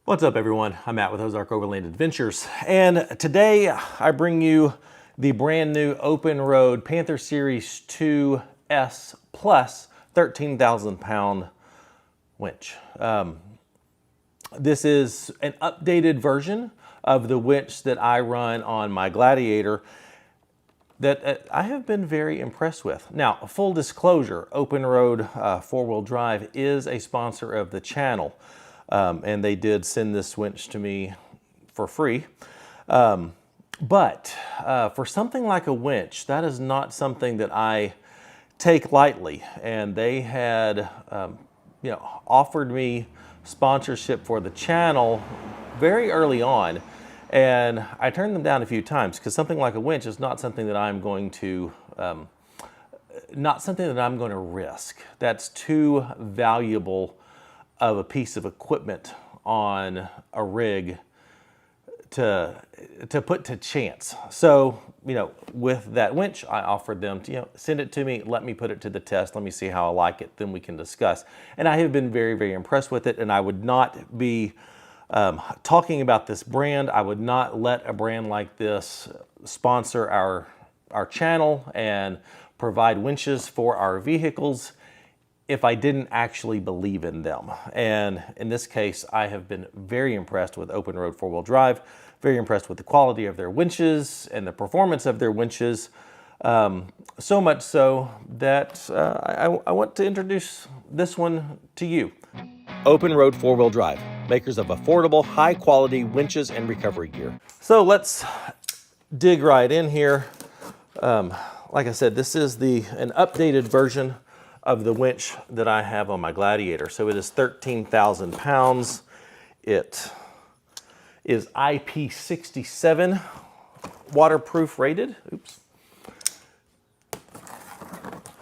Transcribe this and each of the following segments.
What's up, everyone? I'm Matt with Ozork Overland Adventures, and today I bring you the brand new OPENROAD Panther Series 2S Plus 13,000 pound winch. This is an updated version of the winch that I run on my Gladiator that I have been very impressed with. Now, full disclosure, OPENROAD four-wheel drive is a sponsor of the channel. And they did send this winch to me for free. But for something like a winch, that is not something that I take lightly. And they had offered me sponsorship for the channel very early on. And I turned them down a few times because something like a winch is not something that I'm going to risk. That's too valuable of a piece of equipment on a rig to put to chance. So, with that winch, I offered them to, send it to me, let me put it to the test, let me see how I like it, then we can discuss. And I have been very, very impressed with it, and I would not be talking about this brand. I would not let a brand like this sponsor our channel and provide winches for our vehicles if I didn't actually believe in them. And in this case, I have been very impressed with OPENROAD four-wheel drive, very impressed with the quality of their winches and the performance of their winches, so much so that I want to introduce this one to you. OPENROAD four-wheel drive, makers of affordable, high-quality winches and recovery gear. So let's dig right in here. Like I said, this is an updated version of the winch that I have on my Gladiator. So it is 13,000 pounds. It is IP67 waterproof rated. Oops.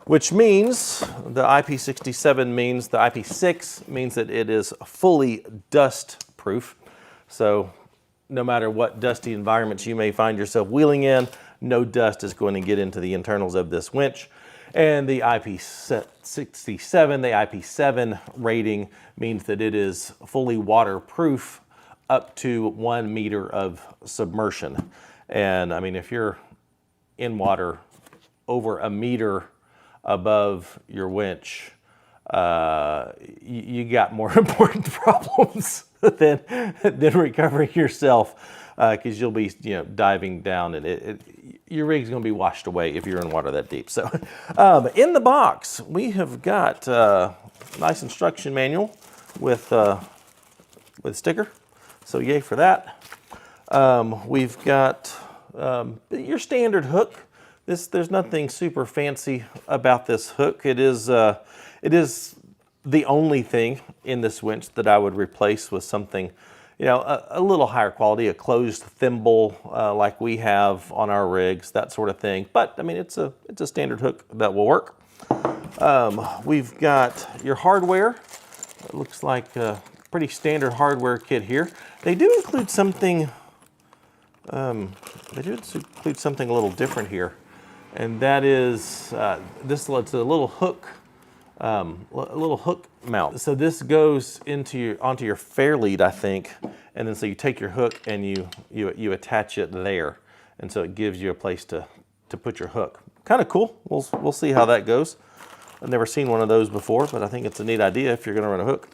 Which means the IP67 means the IP6 means that it is fully dust proof. So no matter what dusty environments you may find yourself wheeling in, no dust is going to get into the internals of this winch. And the IP67, the IP7 rating means that it is fully waterproof up to 1 meter of submersion. And I mean, if you're in water over a meter above your winch, you got more important problems than recovering yourself, because you'll be diving down, and your rig's going to be washed away if you're in water that deep. So in the box we have got a nice instruction manual with sticker, so yay for that. We've got your standard hook. There's nothing super fancy about this hook. It is the only thing in this winch that I would replace with something a little higher quality, a closed thimble like we have on our rigs, that sort of thing. But I mean, it's a standard hook that will work. We've got your hardware. It looks like a pretty standard hardware kit here. They do include something. They do include something a little different here, and that is it's a little hook. A little hook mount. So this goes onto your fair lead, I think, and then so you take your hook and you attach it there, and so it gives you a place to put your hook. Kind of cool. We'll see how that goes. I've never seen one of those before, but I think it's a neat idea if you're going to run a hook.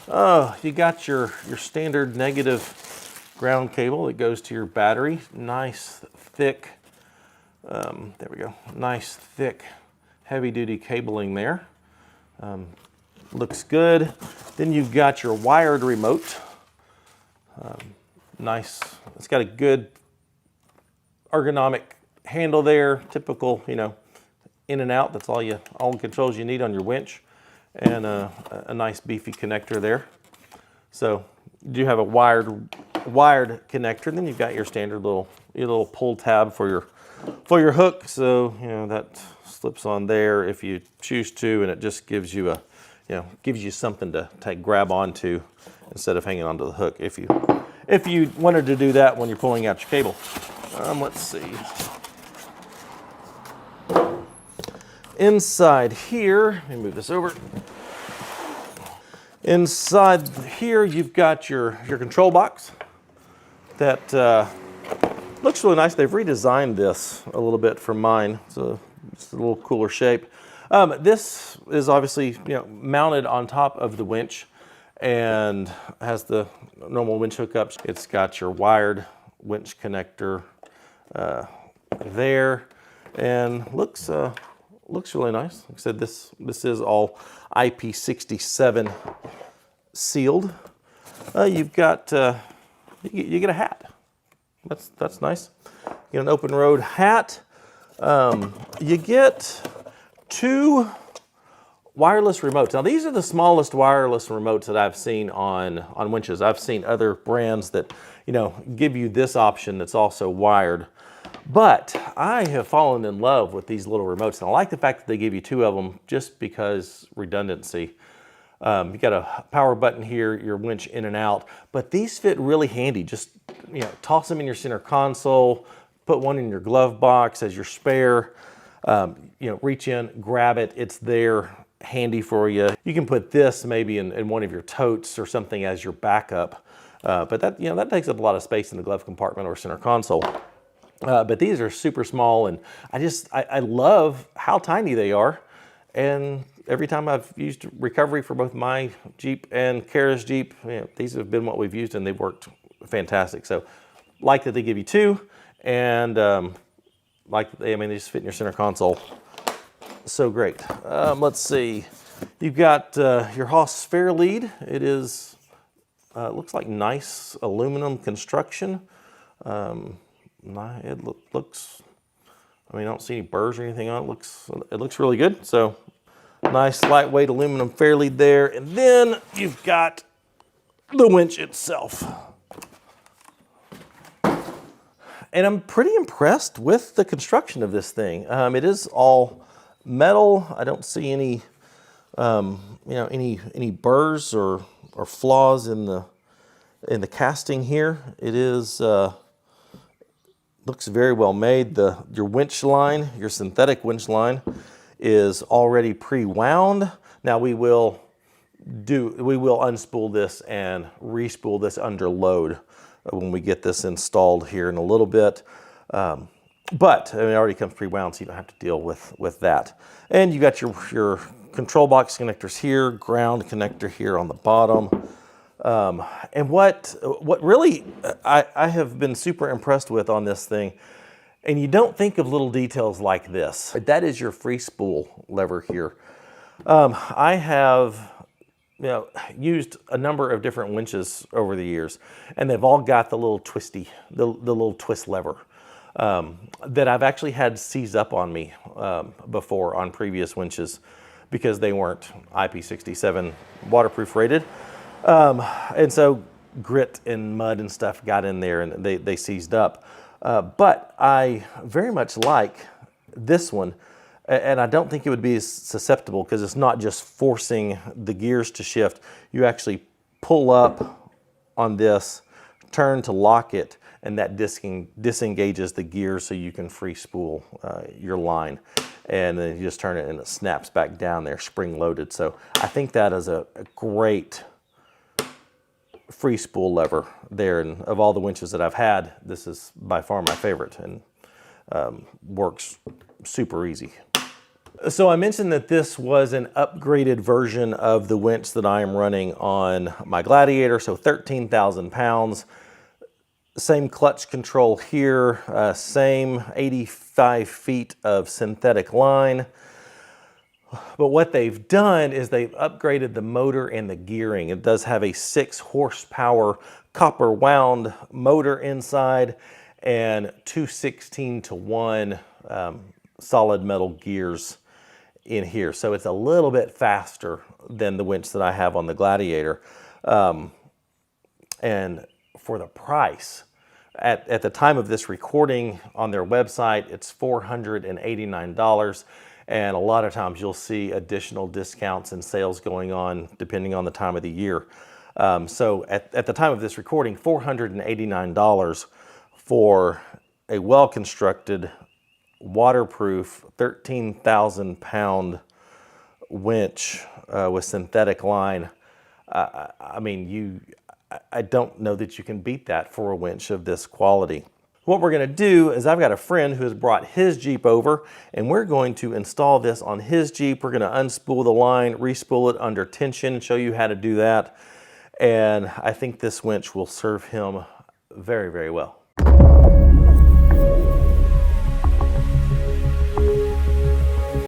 Oh, you got your standard negative ground cable that goes to your battery. Nice thick. There we go. Nice thick, heavy-duty cabling there. Looks good. Then you've got your wired remote. Nice. It's got a good ergonomic handle there. Typical, in and out. That's all the controls you need on your winch, and a nice beefy connector there. So you do have a wired connector. Then you've got your standard little pull tab for your hook. So that slips on there if you choose to, and it just gives you something to grab onto instead of hanging onto the hook if you wanted to do that when you're pulling out your cable. Let's see. Inside here, let me move this over. Inside here, you've got your control box that looks really nice. They've redesigned this a little bit from mine. So it's a little cooler shape. This is obviously mounted on top of the winch and has the normal winch hookups. It's got your wired winch connector there, and looks really nice. Like I said, this is all IP67 sealed. You've got you get a hat. That's nice. You get an OPENROAD hat. You get 2 wireless remotes. Now these are the smallest wireless remotes that I've seen on winches. I've seen other brands that give you this option that's also wired. But I have fallen in love with these little remotes, and I like the fact that they give you 2 of them just because redundancy. You got a power button here, your winch in and out, but these fit really handy. Just toss them in your center console, put one in your glove box as your spare. Reach in, grab it. It's there, handy for you. You can put this maybe in one of your totes or something as your backup. But that takes up a lot of space in the glove compartment or center console. But these are super small, and I love how tiny they are. And every time I've used recovery for both my Jeep and Kara's Jeep, these have been what we've used, and they've worked fantastic. So like that they give you 2, and they just fit in your center console. So great. Let's see. You've got your Haas fair lead. It is looks like nice aluminum construction. It looks, I don't see any burrs or anything on it. It looks really good. So nice lightweight aluminum fair lead there. And then you've got the winch itself. And I'm pretty impressed with the construction of this thing. It is all metal. I don't see any any burrs or flaws in the casting here. It is looks very well made. Your winch line, your synthetic winch line, is already pre-wound. Now we will unspool this and respool this under load when we get this installed here in a little bit. But it already comes pre-wound, so you don't have to deal with that. And you got your control box connectors here, ground connector here on the bottom. And what really I have been super impressed with on this thing, and you don't think of little details like this, that is your free spool lever here. I have used a number of different winches over the years, and they've all got the little the little twist lever that I've actually had seized up on me before on previous winches because they weren't IP67 waterproof rated. And so grit and mud and stuff got in there and they seized up. But I very much like this one, and I don't think it would be as susceptible because it's not just forcing the gears to shift. You actually pull up on this, turn to lock it, and that disengages the gears so you can free spool your line. And then you just turn it and it snaps back down there, spring loaded. So I think that is a great free spool lever there, and of all the winches that I've had, this is by far my favorite, and works super easy. So I mentioned that this was an upgraded version of the winch that I am running on my Gladiator, so 13,000 pounds. Same clutch control here, same 85 feet of synthetic line. But what they've done is they've upgraded the motor and the gearing. It does have a 6 horsepower copper wound motor inside and 2 16-to-1 solid metal gears in here. So it's a little bit faster than the winch that I have on the Gladiator. And for the price, at the time of this recording on their website, it's $489. And a lot of times you'll see additional discounts and sales going on depending on the time of the year. So at the time of this recording, $489 for a well-constructed, waterproof, 13,000 pound winch with synthetic line. I mean, I don't know that you can beat that for a winch of this quality. What we're going to do is I've got a friend who has brought his Jeep over, and we're going to install this on his Jeep. We're going to unspool the line, respool it under tension, show you how to do that. And I think this winch will serve him very, very well.